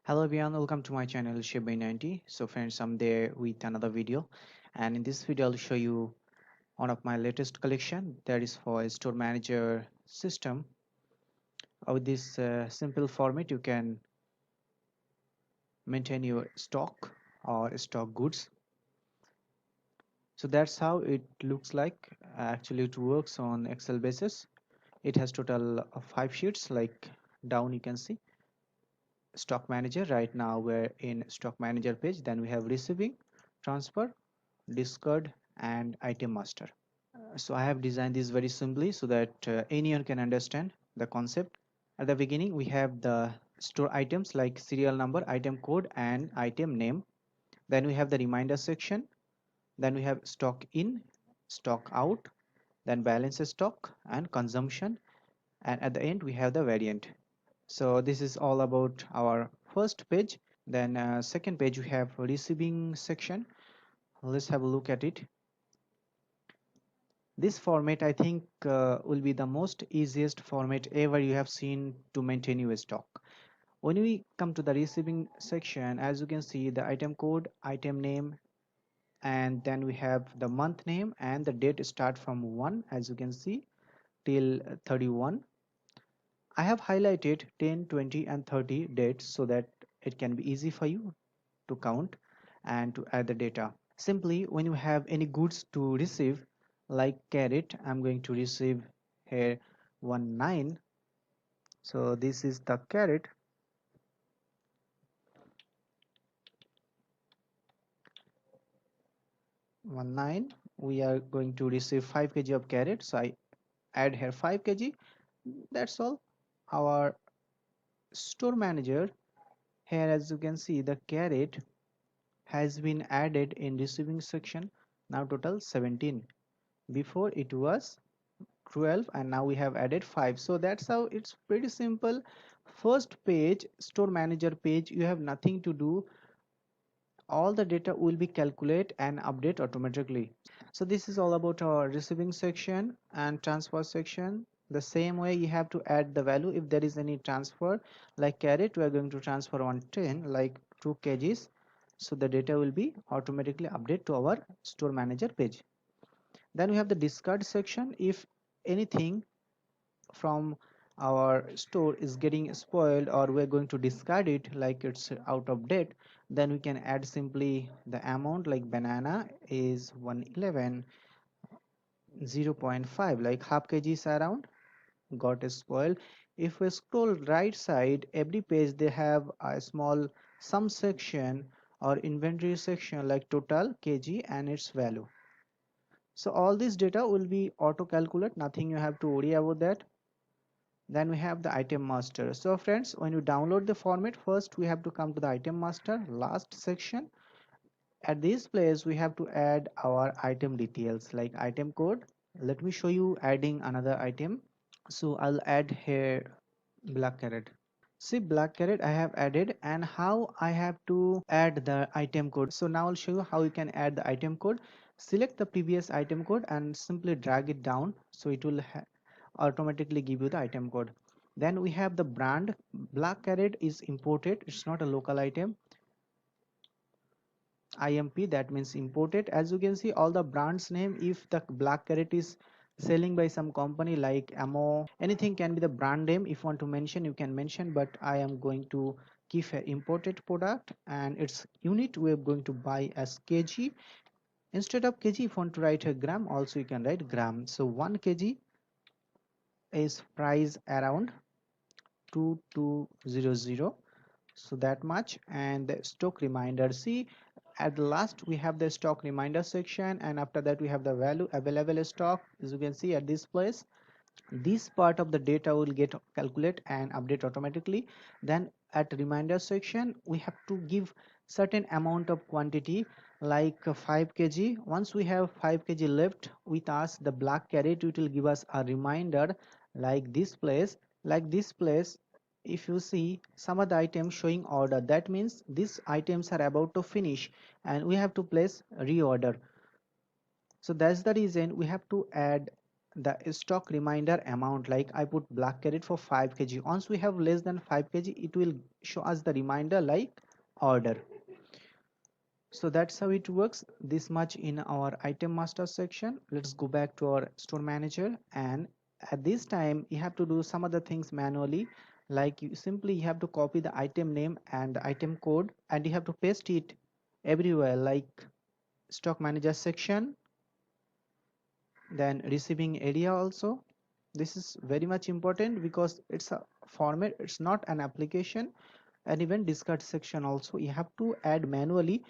Hello everyone, welcome to my channel Sheba90. So friends, I'm there with another video, and in this video I'll show you one of my latest collection that is for a store manager system. With this simple format you can maintain your stock or stock goods. So that's how it looks like. Actually it works on Excel basis. It has total of 5 sheets. Like down you can see stock manager. Right now we're in stock manager page. Then we have receiving, transfer, discard, and item master. So I have designed this very simply so that anyone can understand the concept. At the beginning we have the store items like serial number, item code, and item name. Then we have the reminder section. Then we have stock in, stock out, then balance stock and consumption, and at the end we have the variant. So this is all about our first page. Then second page we have receiving section. Let's have a look at it. This format I think will be the most easiest format ever you have seen to maintain your stock. When we come to the receiving section, as you can see the item code, item name, and then we have the month name and the date start from 1 as you can see till 31. I have highlighted 10, 20 and 30 dates so that it can be easy for you to count and to add the data. Simply when you have any goods to receive like carrot, I'm going to receive here 19. So this is the carrot. 19, we are going to receive 5 kg of carrot, so I add here 5 kg. That's all. Our store manager here, as you can see, the carrot has been added in receiving section. Now total 17. Before it was 12 and now we have added 5. So that's how it's pretty simple. First page, store manager page, you have nothing to do. All the data will be calculate and update automatically. So this is all about our receiving section and transfer section. The same way you have to add the value if there is any transfer. Like carrot, we are going to transfer 110 like 2 kgs, so the data will be automatically update to our store manager page. Then we have the discard section. If anything from our store is getting spoiled or we're going to discard it like it's out of date, then we can add simply the amount, like banana is 111 0.5, like half kg is around got spoiled. If we scroll right side, every page they have a small sum section or inventory section like total, kg and its value. So all this data will be auto calculate, nothing you have to worry about that. Then we have the item master. So friends, when you download the format, first we have to come to the item master last section. At this place we have to add our item details like item code. Let me show you adding another item. So I'll add here black carrot. See, black carrot I have added, and how I have to add the item code. So now I'll show you how you can add the item code. Select the previous item code and simply drag it down, so it will automatically give you the item code. Then we have the brand. Black carrot is imported, it's not a local item. IMP, that means imported. As you can see, all the brands name, if the black carrot is selling by some company like Ammo, anything can be the brand name. If you want to mention, you can mention, but I am going to keep an imported product and its unit we're going to buy as kg. Instead of kg, if you want to write a gram, also you can write gram. So 1 kg is price around 2200, so that much. And the stock reminder, see, at the last we have the stock reminder section, and after that we have the value available stock. As you can see at this place, this part of the data will get calculate and update automatically. Then at reminder section we have to give certain amount of quantity like 5 kg. Once we have 5 kg left with us, the black carrot, it will give us a reminder like this place. Like this place, if you see some of the items showing order, that means these items are about to finish and we have to place reorder. So that's the reason we have to add the stock reminder amount, like I put black carrot for 5 kg. Once we have less than 5 kg, it will show us the reminder like order. So that's how it works. This much in our item master section. Let's go back to our store manager, and at this time you have to do some other things manually, like you have to copy the item name and the item code, and you have to paste it everywhere, like stock manager section, then receiving area also. This is very much important because it's a format, it's not an application. And even discard section also you have to add manually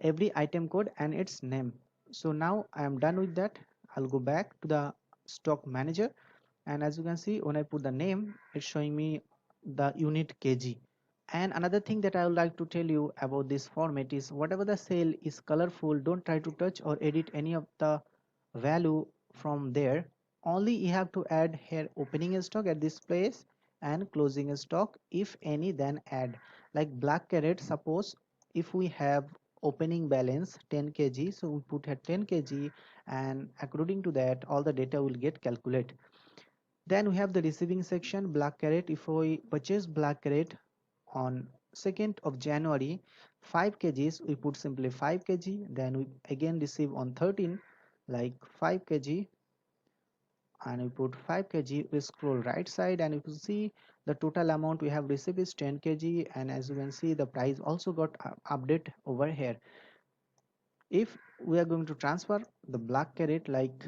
every item code and its name. So now I am done with that. I'll go back to the stock manager, and as you can see, when I put the name, it's showing me the unit kg. And another thing that I would like to tell you about this format is, whatever the cell is colorful, don't try to touch or edit any of the value from there. Only you have to add here opening stock at this place and closing stock, if any, then add. Like black carrot, suppose if we have opening balance 10 kg, so we put here 10 kg, and according to that all the data will get calculated. Then we have the receiving section, black carrot. If we purchase black carrot on 2nd of January, 5 kgs, we put simply 5 kg. Then we again receive on 13, like 5 kg, and we put 5 kg. We scroll right side, and you can see the total amount we have received is 10 kg. And as you can see, the price also got update over here. If we are going to transfer the black carrot like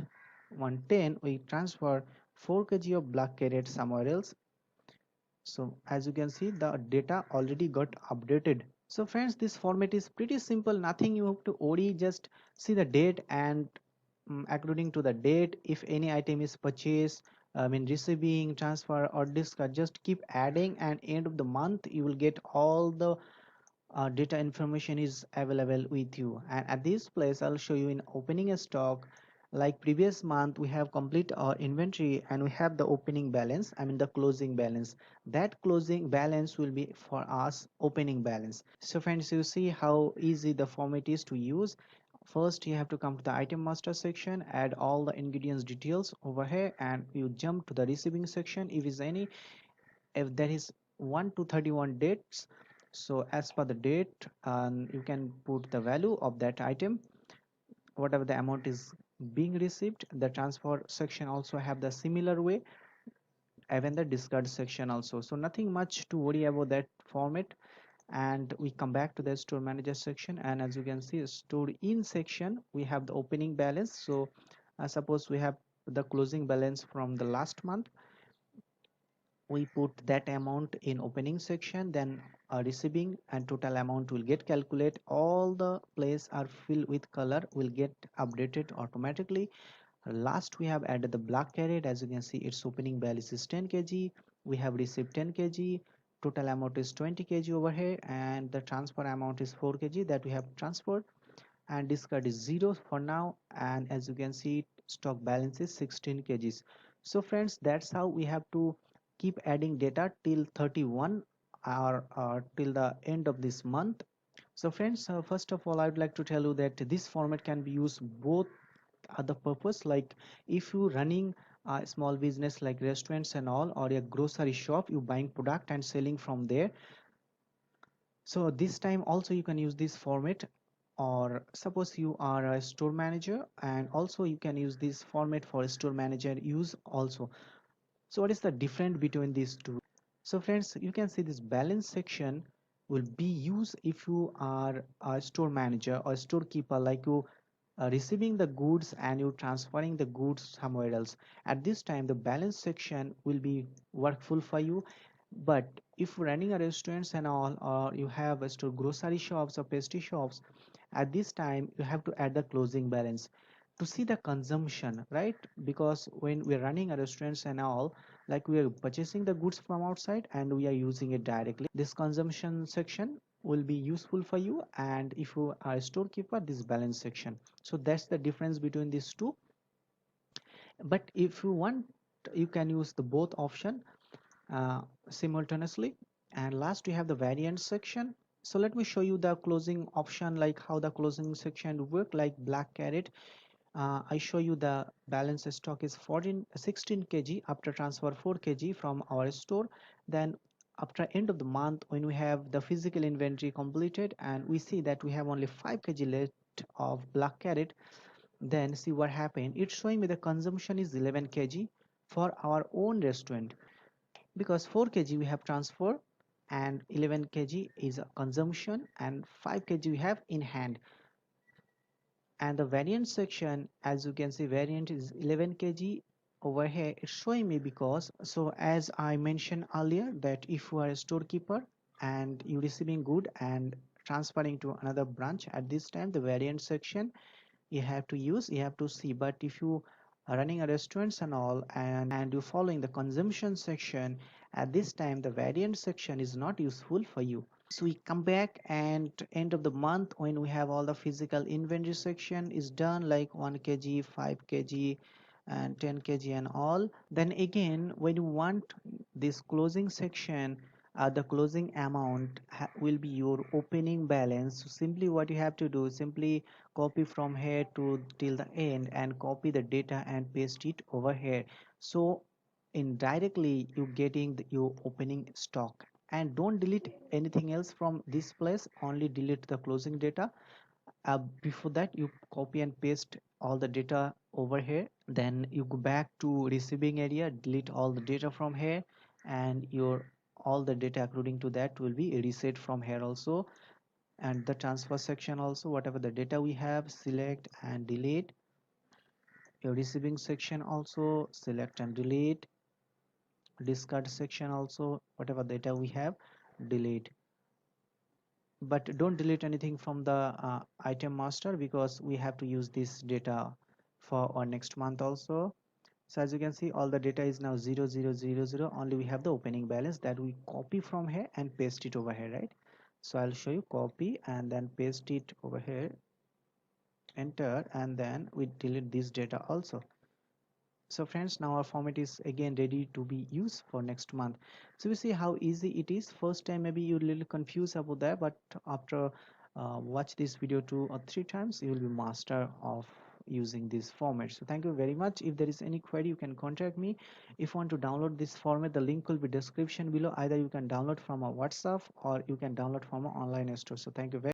110, we transfer 4 kg of black carrot somewhere else. So as you can see, the data already got updated. So friends, this format is pretty simple, nothing you have to worry. Just see the date, and according to the date, if any item is purchased, I mean receiving, transfer or discard, just keep adding, and end of the month you will get all the data information is available with you. And at this place I'll show you in opening a stock. Like previous month we have complete our inventory, and we have the opening balance, I mean the closing balance. That closing balance will be for us opening balance. So friends, you see how easy the format is to use. First you have to come to the item master section, add all the ingredients details over here, and you jump to the receiving section. If there is 1 to 31 dates, so as per the date, you can put the value of that item, whatever the amount is being received. The transfer section also have the similar way, even the discard section also. So nothing much to worry about that format. And we come back to the store manager section, and as you can see, store in section, we have the opening balance. So suppose we have the closing balance from the last month, we put that amount in opening section, then receiving and total amount will get calculate. All the place are filled with color will get updated automatically. Last we have added the black carrot. As you can see, its opening balance is 10 kg. We have received 10 kg. Total amount is 20 kg over here, and the transfer amount is 4 kg that we have transferred, and discard is 0 for now. And as you can see, stock balance is 16 kgs. So friends, that's how we have to keep adding data till 31, or till the end of this month. So friends, first of all I would like to tell you that this format can be used both other purpose, like if you running a small business like restaurants and all, or a grocery shop, you buying product and selling from there. So this time also you can use this format. Or suppose you are a store manager, and also you can use this format for store manager use also. So what is the difference between these two? So friends, you can see this balance section will be used if you are a store manager or storekeeper, like you receiving the goods and you transferring the goods somewhere else. At this time the balance section will be workful for you. But if you're running a restaurants and all, or you have a store grocery shops or pastry shops, at this time you have to add the closing balance to see the consumption, right? Because when we're running a restaurants and all, like we are purchasing the goods from outside and we are using it directly, this consumption section will be useful for you. And if you are a storekeeper, this balance section. So that's the difference between these two. But if you want, you can use the both option uh, simultaneously. And last we have the variant section. So let me show you the closing option, like how the closing section work. Like black carrot, I show you the balance stock is 16 kg after transfer 4 kg from our store. Then after end of the month, when we have the physical inventory completed and we see that we have only 5 kg left of black carrot, then see what happened. It's showing me the consumption is 11 kg for our own restaurant, because 4 kg we have transfer and 11 kg is a consumption and 5 kg we have in hand. And the variant section, as you can see, variant is 11 kg. Over here it's showing me because, so as I mentioned earlier, that if you are a storekeeper and you receiving good and transferring to another branch, at this time the variant section you have to use, you have to see. But if you are running a restaurants and all and you following the consumption section, at this time the variant section is not useful for you. So we come back and end of the month, when we have all the physical inventory section is done, like 1 kg, 5 kg and 10 kg and all. Then again, when you want this closing section, the closing amount will be your opening balance. So simply what you have to do, simply copy from here to till the end and copy the data and paste it over here. So indirectly you getting your opening stock. And don't delete anything else from this place, only delete the closing data. Before that you copy and paste all the data over here, then you go back to receiving area, delete all the data from here, and your all the data according to that will be reset from here also. And the transfer section also, whatever the data we have, select and delete. Your receiving section also select and delete. Discard section also, whatever data we have, delete. But don't delete anything from the item master, because we have to use this data for our next month also. So as you can see, all the data is now 0000, only we have the opening balance that we copy from here and paste it over here, right? So I'll show you, copy and then paste it over here, enter, and then we delete this data also. So friends, now our format is again ready to be used for next month. So we see how easy it is. First time maybe you're a little confused about that, but after watch this video 2 or 3 times, you will be master of using this format. So thank you very much. If there is any query, you can contact me. If you want to download this format, the link will be description below. Either you can download from a WhatsApp or you can download from an online store. So thank you very